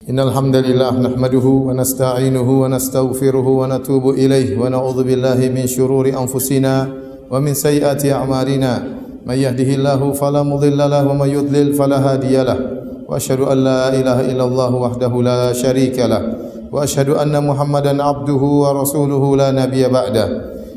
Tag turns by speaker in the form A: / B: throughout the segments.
A: Innal hamdalillah nahmaduhu wa nasta'inuhu wa nastaghfiruhu wa natubu ilayhi wa na'udzu billahi min shururi anfusina wa min sayyiati a'malina. May yahdihillahu fala mudilla lahu wa may yudlil fala hadiya lahu. Wa asyhadu an la ilaha illallah wahdahu la syarika lahu wa asyhadu anna Muhammadan abduhu wa rasuluhu la nabiyya ba'dah.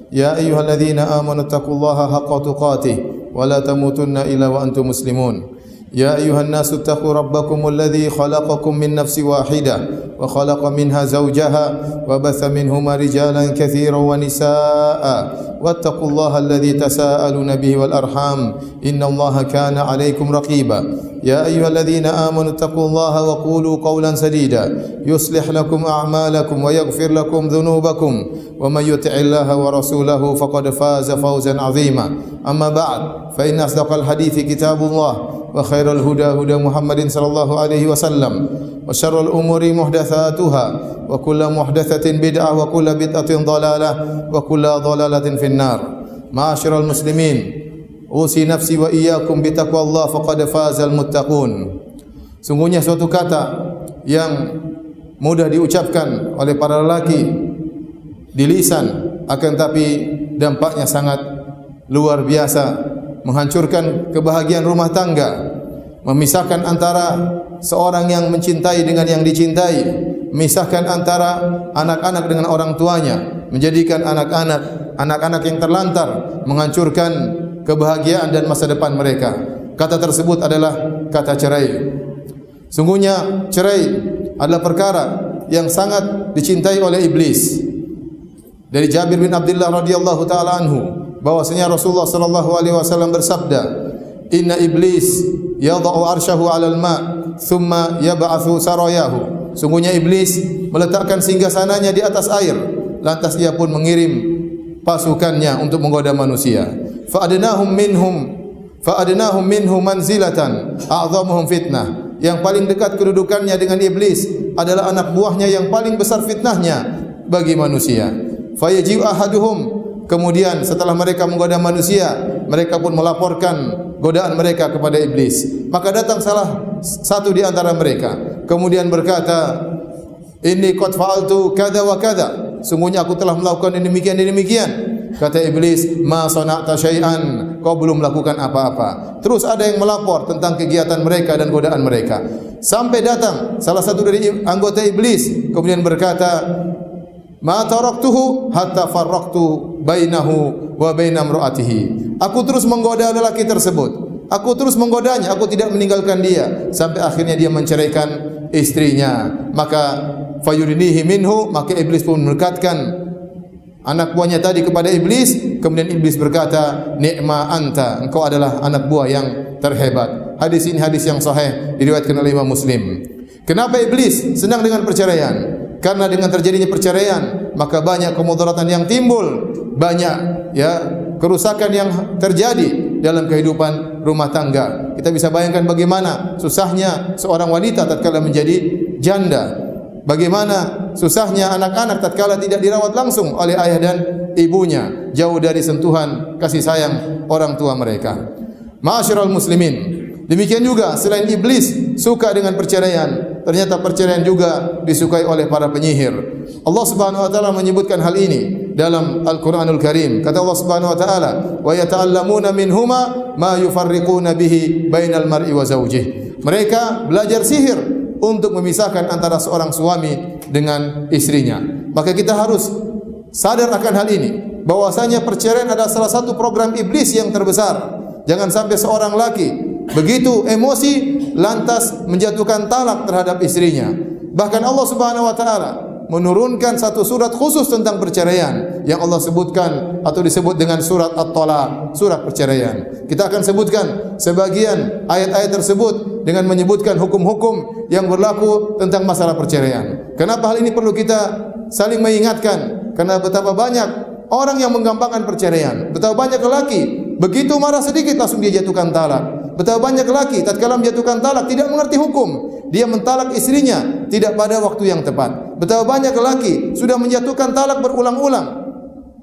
A: Ya ayyuhalladzina amanu taqullaha haqqa tuqatih wa la tamutunna illa wa antum muslimun. يا أيها الناس اتقوا ربكم الذي خلقكم من نفس واحدة وخلق منها زوجها وبث منهما رجالا كثيرا ونساء واتقوا الله الذي تساءلون به والأرحام إن الله كان عليكم رقيبا يا أيها الذين آمنوا اتقوا الله وقولوا قولا سديدا يصلح لكم أعمالكم ويغفر لكم ذنوبكم ومن يطع الله ورسوله فقد فاز فوزا عظيما أما بعد فإن أصدق الحديث كتاب الله وخير الهدى هدى محمد صلى الله عليه وسلم وشر الأمور محدثاتها وكل محدثة بدعة وكل بدعة ضلالة وكل ضلالة في النار. معاشر المسلمين أوصي نفسي وإياكم بتقوى الله فقد فاز المتقون. Sungguhnya suatu kata yang mudah diucapkan oleh para lelaki di lisan, akan tapi dampaknya sangat luar biasa, menghancurkan kebahagiaan rumah tangga, memisahkan antara seorang yang mencintai dengan yang dicintai, memisahkan antara anak-anak dengan orang tuanya, menjadikan anak-anak yang terlantar, menghancurkan kebahagiaan dan masa depan mereka. Kata tersebut adalah kata cerai. Sungguhnya cerai adalah perkara yang sangat dicintai oleh iblis. Dari Jabir bin Abdullah radhiyallahu taala anhu, bahwasanya Rasulullah sallallahu alaihi wasallam bersabda, "Inna iblis yadha'u arsyahu 'alal ma' thumma yab'atsu sarayahu." Sungguhnya iblis meletakkan singgasananya di atas air, lantas ia pun mengirim pasukannya untuk menggoda manusia. Fa'adnahum minhum manzilatan a'dhamuhum fitnah. Yang paling dekat kedudukannya dengan iblis adalah anak buahnya yang paling besar fitnahnya bagi manusia. Fayaji'u ahaduhum, kemudian setelah mereka menggoda manusia, mereka pun melaporkan godaan mereka kepada iblis. Maka datang salah satu di antara mereka, kemudian berkata, "Inni qad fa'altu kadza wa kadza." Sungguhnya aku telah melakukan demikian dan demikian. Kata iblis, "Ma sana'ta syai'an." Kau belum melakukan apa-apa. Terus ada yang melapor tentang kegiatan mereka dan godaan mereka. Sampai datang salah satu dari anggota iblis, kemudian berkata, "Ma taraktuhu hatta farraqtu bainahu wa baina imra'atihi." Aku terus menggoda lelaki tersebut. Aku terus menggodanya, aku tidak meninggalkan dia sampai akhirnya dia menceraikan istrinya. Maka fayurinihi minhu, maka iblis pun mendekatkan anak buahnya tadi kepada iblis. Kemudian iblis berkata, "Ni'ma anta." Engkau adalah anak buah yang terhebat. Hadis ini hadis yang sahih, diriwayatkan oleh Imam Muslim. Kenapa iblis senang dengan perceraian? Karena dengan terjadinya perceraian, maka banyak kemudaratan yang timbul, banyak kerusakan yang terjadi dalam kehidupan rumah tangga. Kita bisa bayangkan bagaimana susahnya seorang wanita tatkala menjadi janda. Bagaimana susahnya anak-anak tatkala tidak dirawat langsung oleh ayah dan ibunya, jauh dari sentuhan kasih sayang orang tua mereka. Ma'asyiral muslimin, demikian juga selain iblis suka dengan perceraian, ternyata perceraian juga disukai oleh para penyihir. Allah Subhanahu wa taala menyebutkan hal ini dalam Al-Qur'anul Karim. Kata Allah Subhanahu wa taala, "Wa yata'allamuna minhuma ma yufarriquna bihi bainal mar'i wa zawjihi." Mereka belajar sihir untuk memisahkan antara seorang suami dengan istrinya. Maka kita harus sadar akan hal ini, bahwasanya perceraian adalah salah satu program iblis yang terbesar. Jangan sampai seorang laki begitu emosi lantas menjatuhkan talak terhadap istrinya. Bahkan Allah Subhanahu wa taala menurunkan satu surat khusus tentang perceraian yang Allah sebutkan atau disebut dengan surat At-Talaq, surat perceraian. Kita akan sebutkan sebagian ayat-ayat tersebut dengan menyebutkan hukum-hukum yang berlaku tentang masalah perceraian. Kenapa hal ini perlu kita saling mengingatkan? Karena betapa banyak orang yang menggampangkan perceraian. Betapa banyak lelaki begitu marah sedikit langsung dia jatuhkan talak. Betapa banyak lelaki tatkala menjatuhkan talak tidak mengerti hukum. Dia mentalak istrinya tidak pada waktu yang tepat. Betapa banyak lelaki sudah menjatuhkan talak berulang-ulang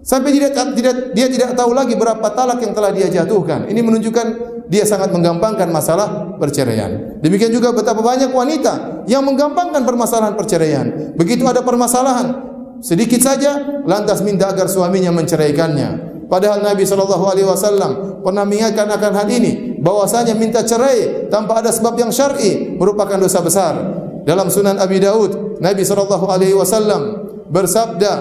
A: sampai dia tidak tahu lagi berapa talak yang telah dia jatuhkan. Ini menunjukkan dia sangat menggampangkan masalah perceraian. Demikian juga betapa banyak wanita yang menggampangkan permasalahan perceraian. Begitu ada permasalahan sedikit saja lantas minta agar suaminya menceraikannya. Padahal Nabi SAW pernah mengingatkan akan hal ini, bahwasanya minta cerai tanpa ada sebab yang syar'i merupakan dosa besar. Dalam Sunan Abi Daud, Nabi SAW bersabda,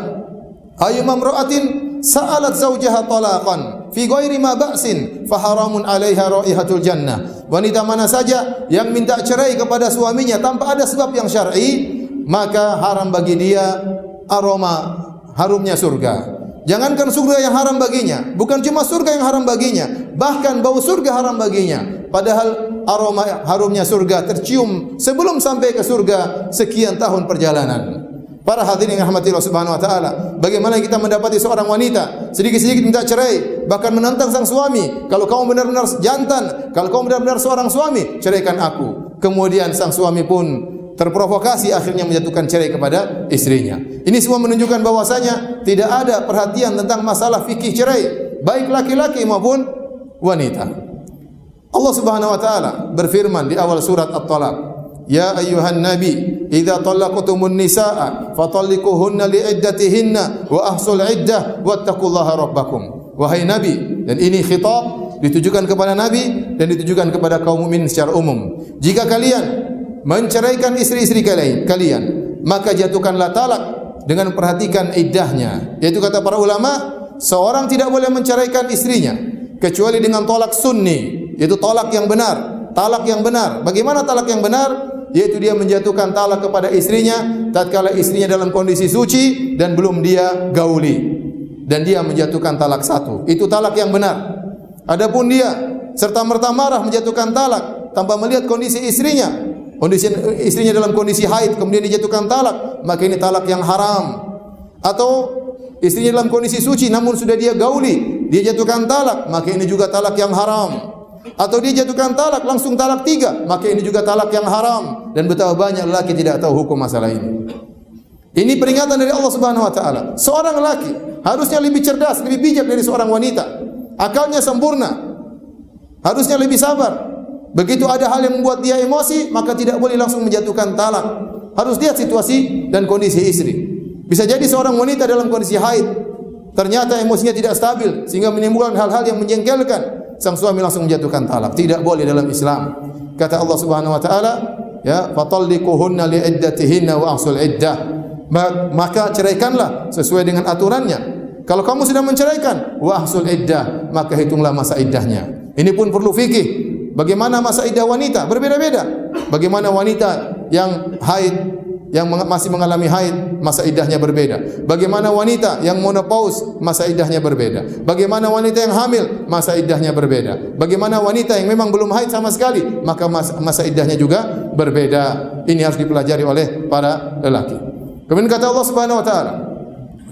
A: "Ayyuma imra'atin sa'alat zawjaha talaqan fi ghairi ma ba'sin fa haramun 'alaiha raihatul jannah." Wanita mana saja yang minta cerai kepada suaminya tanpa ada sebab yang syar'i, maka haram bagi dia aroma harumnya surga. Jangankan surga yang haram baginya, bukan cuma surga yang haram baginya, bahkan bau surga haram baginya. Padahal aroma harumnya surga tercium sebelum sampai ke surga sekian tahun perjalanan. Para hadirin yang rahmati Allah Subhanahu wa taala, bagaimana kita mendapati seorang wanita sedikit-sedikit minta cerai, bahkan menantang sang suami, kalau kamu benar-benar jantan, kalau kamu benar-benar seorang suami, ceraikan aku. Kemudian sang suami pun terprovokasi, akhirnya menjatuhkan cerai kepada istrinya. Ini semua menunjukkan bahwasanya tidak ada perhatian tentang masalah fikih cerai, baik laki-laki maupun wanita. Allah Subhanahu wa taala berfirman di awal surat At-Talaq, "Ya ayyuhan nabi, idza talaqtumun nisaa fatalliquhunna li'iddatihinna wa ahsul iddah wattaqullaha rabbakum." Wahai nabi, dan ini khitab ditujukan kepada nabi dan ditujukan kepada kaum mukmin secara umum. Jika kalian menceraikan istri-istri kalian, maka jatuhkanlah talak dengan perhatikan iddahnya. Yaitu kata para ulama, seorang tidak boleh menceraikan istrinya kecuali dengan talak sunni, yaitu talak yang benar. Talak yang benar. Bagaimana talak yang benar? Yaitu dia menjatuhkan talak kepada istrinya tatkala istrinya dalam kondisi suci dan belum dia gauli, dan dia menjatuhkan talak satu. Itu talak yang benar. Adapun dia serta-merta marah menjatuhkan talak tanpa melihat kondisi istrinya, dalam kondisi haid kemudian dijatuhkan talak, maka ini talak yang haram. Atau istrinya dalam kondisi suci namun sudah dia gauli, dia jatuhkan talak, maka ini juga talak yang haram. Atau dia jatuhkan talak langsung talak 3, maka ini juga talak yang haram. Dan betapa banyak lelaki tidak tahu hukum masalah ini. Ini peringatan dari Allah Subhanahu wa taala. Seorang lelaki harusnya lebih cerdas, lebih bijak dari seorang wanita. Akalnya sempurna, harusnya lebih sabar. Begitu ada hal yang membuat dia emosi, maka tidak boleh langsung menjatuhkan talak. Harus lihat situasi dan kondisi istri. Bisa jadi seorang wanita dalam kondisi haid, ternyata emosinya tidak stabil sehingga menimbulkan hal-hal yang menjengkelkan. Sang suami langsung menjatuhkan talak. Tidak boleh dalam Islam. Kata Allah Subhanahu wa taala, ya, fatalliquhunna li'iddatihinna wa ahsul iddah. Maka ceraikanlah sesuai dengan aturannya. Kalau kamu sudah menceraikan, wa ahsul iddah, maka hitunglah masa iddahnya. Ini pun perlu fikih. Bagaimana masa iddah wanita? Berbeda-beda. Bagaimana wanita yang haid, yang masih mengalami haid, masa iddahnya berbeda. Bagaimana wanita yang menopause, masa iddahnya berbeda. Bagaimana wanita yang hamil, masa iddahnya berbeda. Bagaimana wanita yang memang belum haid sama sekali, maka masa iddahnya juga berbeda. Ini harus dipelajari oleh para lelaki. Kemudian kata Allah Subhanahu wa taala,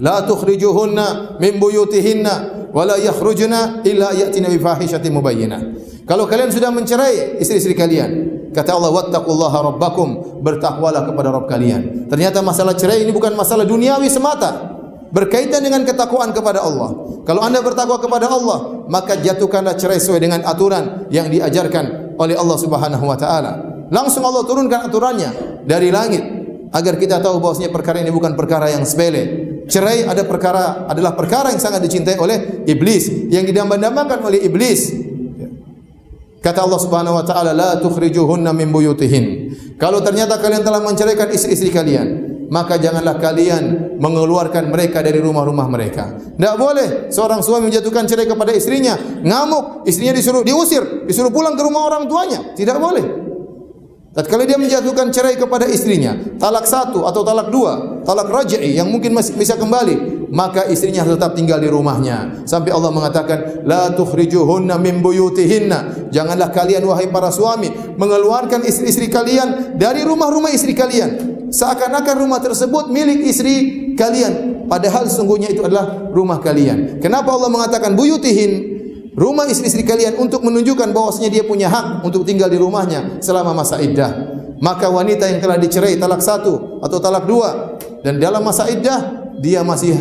A: "La tukhrijuhunna min buyutihinna wa la yakhrujna illa ya'tina bi fahishatin mubayyinah." Kalau kalian sudah mencerai istri-istri kalian, kata Allah, wattaqullaha rabbakum, bertakwalah kepada Rabb kalian. Ternyata masalah cerai ini bukan masalah duniawi semata, berkaitan dengan ketakwaan kepada Allah. Kalau anda bertakwa kepada Allah, maka jatuhkanlah cerai sesuai dengan aturan yang diajarkan oleh Allah Subhanahu wa taala. Langsung Allah turunkan aturannya dari langit agar kita tahu bahwasanya perkara ini bukan perkara yang sepele. Cerai adalah perkara yang sangat dicintai oleh iblis, yang didambakan oleh iblis. Kata Allah Subhanahu wa taala, la tukhrijuhunna min buyutihin. Kalau ternyata kalian telah menceraikan istri-istri kalian, maka janganlah kalian mengeluarkan mereka dari rumah-rumah mereka. Tidak boleh seorang suami menjatuhkan cerai kepada istrinya, ngamuk, istrinya disuruh disuruh pulang ke rumah orang tuanya. Tidak boleh. Tatkala dia menjatuhkan cerai kepada istrinya, talak 1 atau talak 2, talak raj'i yang mungkin masih bisa kembali, maka istrinya tetap tinggal di rumahnya. Sampai Allah mengatakan, la tukhrijuhunna min buyutihinna. Janganlah kalian wahai para suami mengeluarkan istri-istri kalian dari rumah-rumah istri kalian, seakan-akan rumah tersebut milik istri kalian, padahal sesungguhnya itu adalah rumah kalian. Kenapa Allah mengatakan buyutihin, rumah istri-istri kalian, untuk menunjukkan bahwasanya dia punya hak untuk tinggal di rumahnya selama masa iddah. Maka wanita yang telah dicerai talak 1 atau talak 2 dan dalam masa iddah dia masih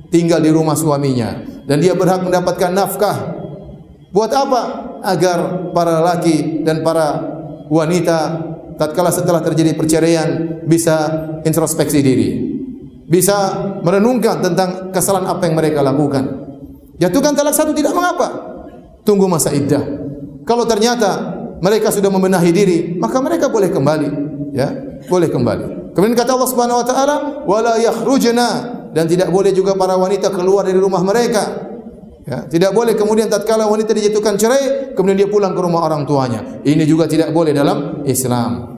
A: tinggal di rumah suaminya dan dia berhak mendapatkan nafkah. Buat apa? Agar para laki dan para wanita tatkala setelah terjadi perceraian bisa introspeksi diri, bisa merenungkan tentang kesalahan apa yang mereka lakukan. Jatuhkan talak satu tidak mengapa, tunggu masa iddah. Kalau ternyata mereka sudah membenahi diri, maka mereka boleh kembali, ya, boleh kembali. Kemudian kata Allah Subhanahu wa taala, wala yakhrujna, dan tidak boleh juga para wanita keluar dari rumah mereka. Ya, tidak boleh kemudian tatkala wanita dijatuhkan cerai, kemudian dia pulang ke rumah orang tuanya. Ini juga tidak boleh dalam Islam.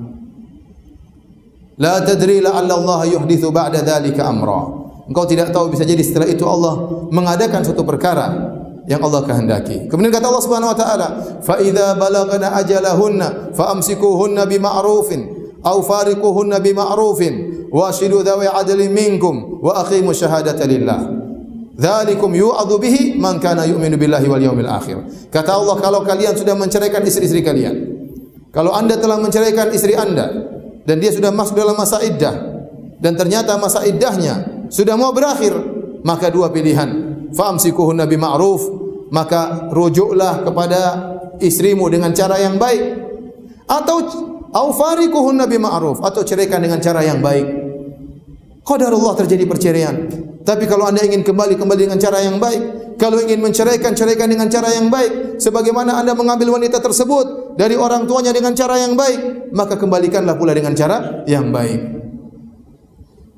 A: La tadri la'alla Allah yuhditsu ba'da dzalika amra. Engkau tidak tahu, bisa jadi setelah itu Allah mengadakan suatu perkara yang Allah kehendaki. Kemudian kata Allah Subhanahu wa taala, fa idza balagna ajalahunna fa amsikuhunna bima'rufin aw fariquhunna bima'rufin wa ashidu dzawi 'adlin minkum wa aqimu syahadata lillah. Dzalikum yu'adzu bihi man kana yu'minu billahi wal yawmil akhir. Kata Allah, kalau kalian sudah menceraikan istri-istri kalian, kalau Anda telah menceraikan istri Anda dan dia sudah masuk dalam masa iddah dan ternyata masa iddahnya sudah mau berakhir, maka dua pilihan. Famsikuhunna bima'ruf, maka rujuklah kepada istrimu dengan cara yang baik, atau fariquhunna bima'ruf, atau ceraikan dengan cara yang baik. Qadarullah terjadi perceraian. Tapi kalau Anda ingin kembali dengan cara yang baik. Kalau ingin menceraikan, ceraikan dengan cara yang baik. Sebagaimana Anda mengambil wanita tersebut dari orang tuanya dengan cara yang baik, maka kembalikanlah pula dengan cara yang baik.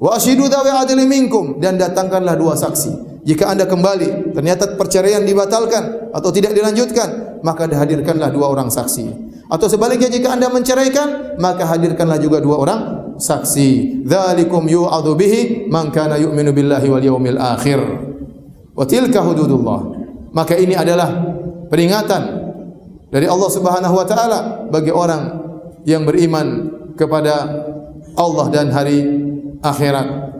A: Wa ashidu dzawi 'adlin minkum, dan datangkanlah dua saksi. Jika Anda kembali, ternyata perceraian dibatalkan atau tidak dilanjutkan, maka hadirkanlah dua orang saksi. Atau sebaliknya, jika Anda menceraikan, maka hadirkanlah juga dua orang saksi. Dzalikum yu'adzu bihi man kana yu'minu billahi wal yawmil akhir. Wa tilka hududullah. Maka ini adalah peringatan dari Allah Subhanahu wa taala bagi orang yang beriman kepada Allah dan hari akhirat.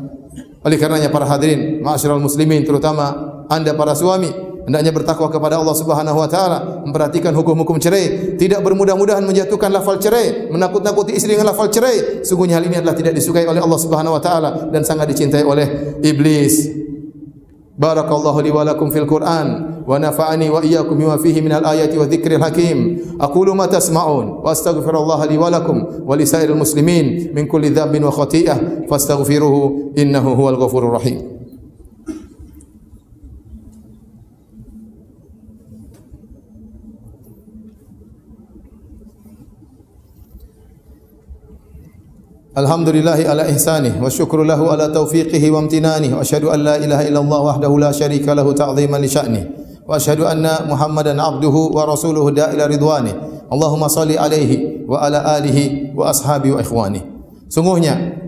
A: Oleh karenanya para hadirin, ma'asyiral muslimin, terutama Anda para suami, hendaknya bertakwa kepada Allah Subhanahu wa taala, memperhatikan hukum-hukum cerai, tidak bermudah-mudahan menjatuhkan lafal cerai, menakut-nakuti istri dengan lafal cerai. Sungguhnya hal ini adalah tidak disukai oleh Allah Subhanahu wa taala dan sangat dicintai oleh iblis. Barakallahu li wa lakum fil Qur'an wa nafa'ani wa iyyakum bima fihi minal ayati wa dzikril hakim. Aqulu ma tasma'un wa astaghfirullaha li wa lakum wa li sa'iril muslimin min kulli dhanbin wa khati'ah fastaghfiruhu innahu huwal ghafurur rahim. Alhamdulillahi ala ihsanih wa syukru lahu ala taufiqihi wa amtinanih wa asyhadu an la ilaha illallah wahdahu la syarika lahu ta'ziman li sya'nih wa asyhadu anna Muhammadan abduhu wa rasuluhu da'ila ridwanih. Allahumma salli alaihi wa ala alihi wa ashabihi wa ikhwani. Sungguhnya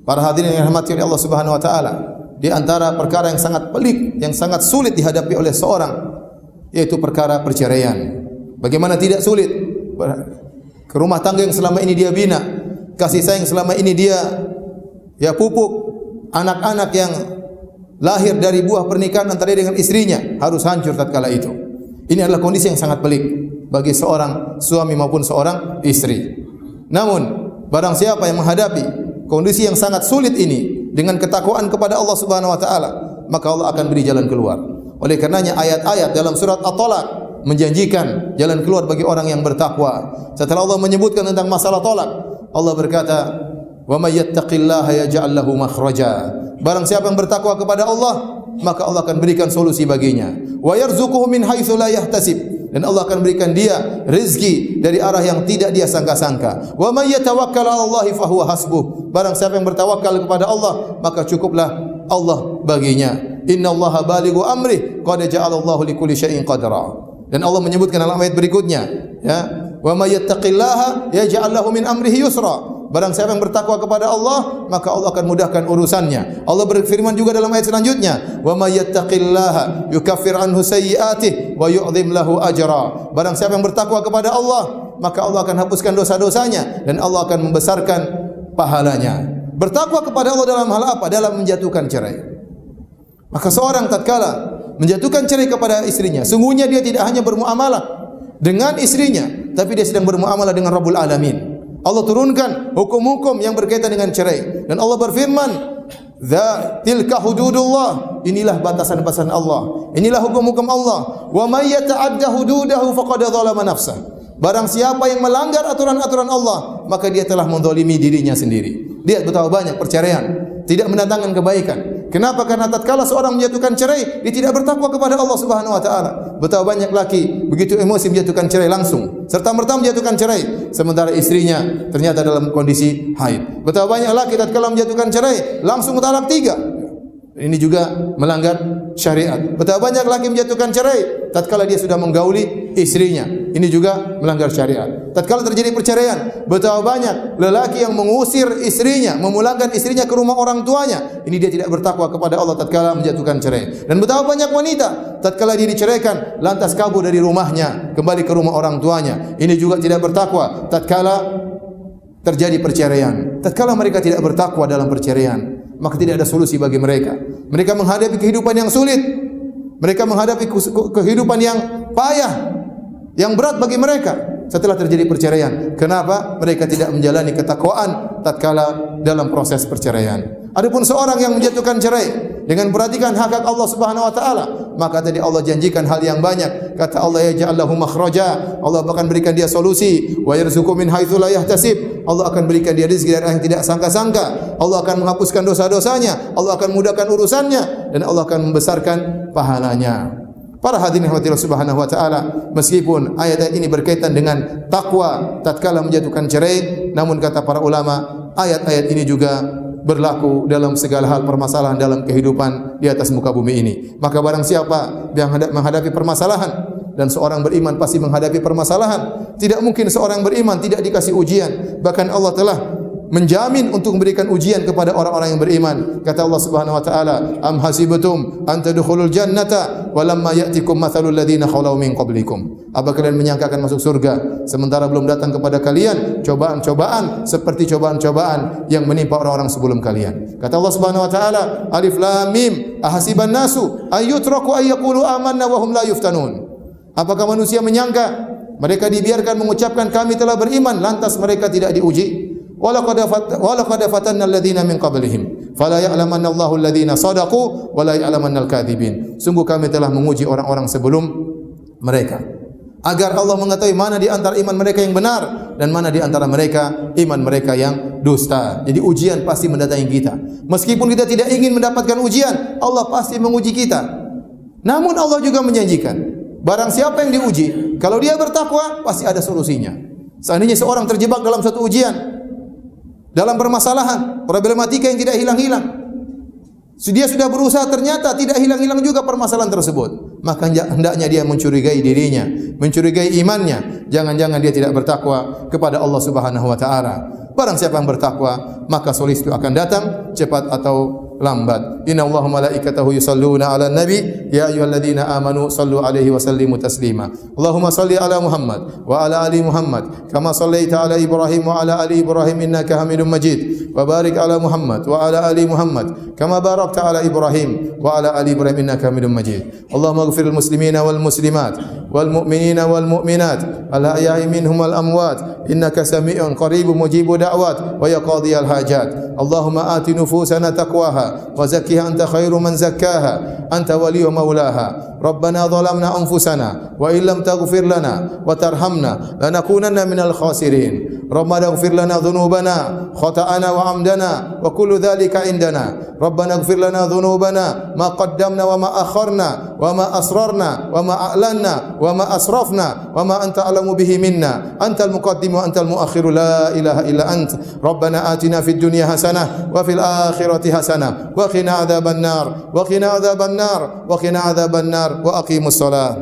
A: para hadirin yang dirahmati oleh Allah Subhanahu wa taala, di antara perkara yang sangat pelik, yang sangat sulit dihadapi oleh seorang, yaitu perkara perceraian. Bagaimana tidak sulit? Ke rumah tangga yang selama ini dia bina, kasih sayang selama ini dia pupuk, anak-anak yang lahir dari buah pernikahan antara dia dengan istrinya harus hancur tatkala itu. Ini adalah kondisi yang sangat pelik bagi seorang suami maupun seorang istri. Namun barang siapa yang menghadapi kondisi yang sangat sulit ini dengan ketakwaan kepada Allah Subhanahu wa taala, maka Allah akan beri jalan keluar. Oleh karenanya ayat-ayat dalam surat At-Talaq menjanjikan jalan keluar bagi orang yang bertakwa. Setelah Allah menyebutkan tentang masalah talak, Allah berkata, "Wa may yattaqillaha yaj'al lahu makhraja." Barang siapa yang bertakwa kepada Allah, maka Allah akan berikan solusi baginya. Wa yarzuquhu min haitsu la yahtasib. Dan Allah akan berikan dia rezeki dari arah yang tidak dia sangka-sangka. Wa may yatawakkal 'ala Allahi fa huwa hasbuh. Barang siapa yang bertawakal kepada Allah, maka cukuplah Allah baginya. Innallaha balighu amri, qad ja'alallahu likulli syai'in qadra. Dan Allah menyebutkan dalam ayat berikutnya, ya, wa may yattaqillaha yaj'al lahu min amrihi yusra. Barang siapa yang bertakwa kepada Allah, maka Allah akan mudahkan urusannya. Allah berfirman juga dalam ayat selanjutnya, wa may yattaqillaha yukaffir anhu sayyi'atihi wa yu'dhim lahu ajra. Barang siapa yang bertakwa kepada Allah, maka Allah akan hapuskan dosa-dosanya dan Allah akan membesarkan pahalanya. Bertakwa kepada Allah dalam hal apa? Dalam menjatuhkan cerai. Maka seorang tatkala menjatuhkan cerai kepada istrinya, sungguhnya dia tidak hanya bermuamalah dengan istrinya, tapi dia sedang bermuamalah dengan Rabbul Alamin. Allah turunkan hukum-hukum yang berkaitan dengan cerai, dan Allah berfirman, "Tilka hududullah." Inilah batasan-batasan Allah. Inilah hukum-hukum Allah. "Wa may yata'adda hududahu faqad dzalama nafsah." Barang siapa yang melanggar aturan-aturan Allah, maka dia telah menzalimi dirinya sendiri. Lihat betapa banyak perceraian tidak mendatangkan kebaikan. Kenapa? Karena tatkala seorang menjatuhkan cerai, dia tidak bertakwa kepada Allah Subhanahu wa taala. Betapa banyak laki begitu emosi menjatuhkan cerai langsung, serta merta menjatuhkan cerai, sementara istrinya ternyata dalam kondisi haid. Betapa banyak laki tatkala menjatuhkan cerai langsung talak 3. Ini juga melanggar syariat. Betapa banyak laki menjatuhkan cerai tatkala dia sudah menggauli istrinya. Ini juga melanggar syariat. Tatkala terjadi perceraian, betapa banyak lelaki yang mengusir istrinya, memulangkan istrinya ke rumah orang tuanya. Ini dia tidak bertakwa kepada Allah tatkala menjatuhkan cerai. Dan betapa banyak wanita tatkala dia diceraikan lantas kabur dari rumahnya, kembali ke rumah orang tuanya. Ini juga tidak bertakwa tatkala terjadi perceraian. Tatkala mereka tidak bertakwa dalam perceraian, maka tidak ada solusi bagi mereka. Mereka menghadapi kehidupan yang sulit. Mereka menghadapi kehidupan yang payah, yang berat bagi mereka setelah terjadi perceraian. Kenapa? Mereka tidak menjalani ketakwaan tatkala dalam proses perceraian. Adapun seorang yang menjatuhkan cerai dengan perhatikan hak Allah Subhanahu wa taala, maka tadi Allah janjikan hal yang banyak. Kata Allah, ya ja'allahu makhraja. Allah akan berikan dia solusi. Wa yarzuqu min haitsu la yahtasib. Allah akan berikan dia rezeki dari yang tidak sangka-sangka. Allah akan menghapuskan dosa-dosanya. Allah akan mudahkan urusannya dan Allah akan membesarkan pahalanya. Para hadirin rahmatillah Subhanahu wa taala, meskipun ayat ini berkaitan dengan takwa tatkala menjatuhkan cerai, namun kata para ulama, ayat-ayat ini juga berlaku dalam segala hal permasalahan dalam kehidupan di atas muka bumi ini. Maka barang siapa yang menghadapi permasalahan, dan seorang beriman pasti menghadapi permasalahan, tidak mungkin seorang beriman tidak dikasih ujian. Bahkan Allah telah menjamin untuk memberikan ujian kepada orang-orang yang beriman. Kata Allah Subhanahu wa taala, am hasibtum an tadkhulul jannata walamma ya'tikum mathalul ladzina khalau min qablikum. Apa kalian menyangka akan masuk surga sementara belum datang kepada kalian cobaan-cobaan seperti cobaan-cobaan yang menimpa orang-orang sebelum kalian. Kata Allah Subhanahu wa taala, alif lam mim ahasiban nasu ayyutraku ayyaqulu amanna wa hum la yuftanun. Apakah manusia menyangka mereka dibiarkan mengucapkan kami telah beriman lantas mereka tidak diuji? Walaqad fatanna alladhina min qablihim fala ya'lamanna Allahu alladhina sadaqu wa la ya'lamanna al-kadzibin. Sungguh kami telah menguji orang-orang sebelum mereka agar Allah mengetahui mana di antara iman mereka yang benar dan mana di antara mereka iman mereka yang dusta. Jadi ujian pasti mendatangi kita. Meskipun kita tidak ingin mendapatkan ujian, Allah pasti menguji kita. Namun Allah juga menjanjikan, barang siapa yang diuji, kalau dia bertakwa pasti ada solusinya. Seandainya seorang terjebak dalam satu ujian, dalam permasalahan, problematika yang tidak hilang-hilang, dia sudah berusaha ternyata tidak hilang-hilang juga permasalahan tersebut, maka hendaknya dia mencurigai dirinya, mencurigai imannya. Jangan-jangan dia tidak bertakwa kepada Allah Subhanahu wa taala. Barang siapa yang bertakwa, maka solusi itu akan datang cepat atau lambat. Inna Allaha malaikatahu yusalluna 'alan nabi ya ayyuhalladzina amanu sallu 'alaihi wa sallimu taslima. Allahumma salli 'ala Muhammad wa 'ala ali Muhammad kama sallaita 'ala Ibrahim wa 'ala ali Ibrahim innaka Hamidum Majid. Wa barik 'ala Muhammad wa 'ala ali Muhammad kama barakta 'ala Ibrahim wa 'ala ali Ibrahim innaka Hamidum Majid. Allahumma ighfiril muslimina wal muslimat wal mu'minina wal mu'minat al ahya'i minhum wal amwat innaka sami'un qaribun mujibud da'wat wa ya qadhiyal hajat. Allahumma ati nufusana taqwaha wa zakkiha anta khairu man zakkaha anta waliyyu maulaha. Rabbana zalamna anfusana wa illam taghfir lana wa tarhamna lanakunanna minal khasirin. Rabbana ighfir lana dhunubana khata'ana wa amdana wa kullu dhalika indana. Rabbana ighfir lana dhunubana ma qaddamna wa ma akharna wa ma asrarna wa ma a'lanna wa ma asrafna wa ma anta a'lamu bihi minna antal muqaddim wa antal muakhir la ilaha illa ant. Rabbana atina fid dunya hasanah wa fil akhirati hasanah wa qina adzaban nar wa qina adzaban nar wa qina adzaban nar wa aqimus salat.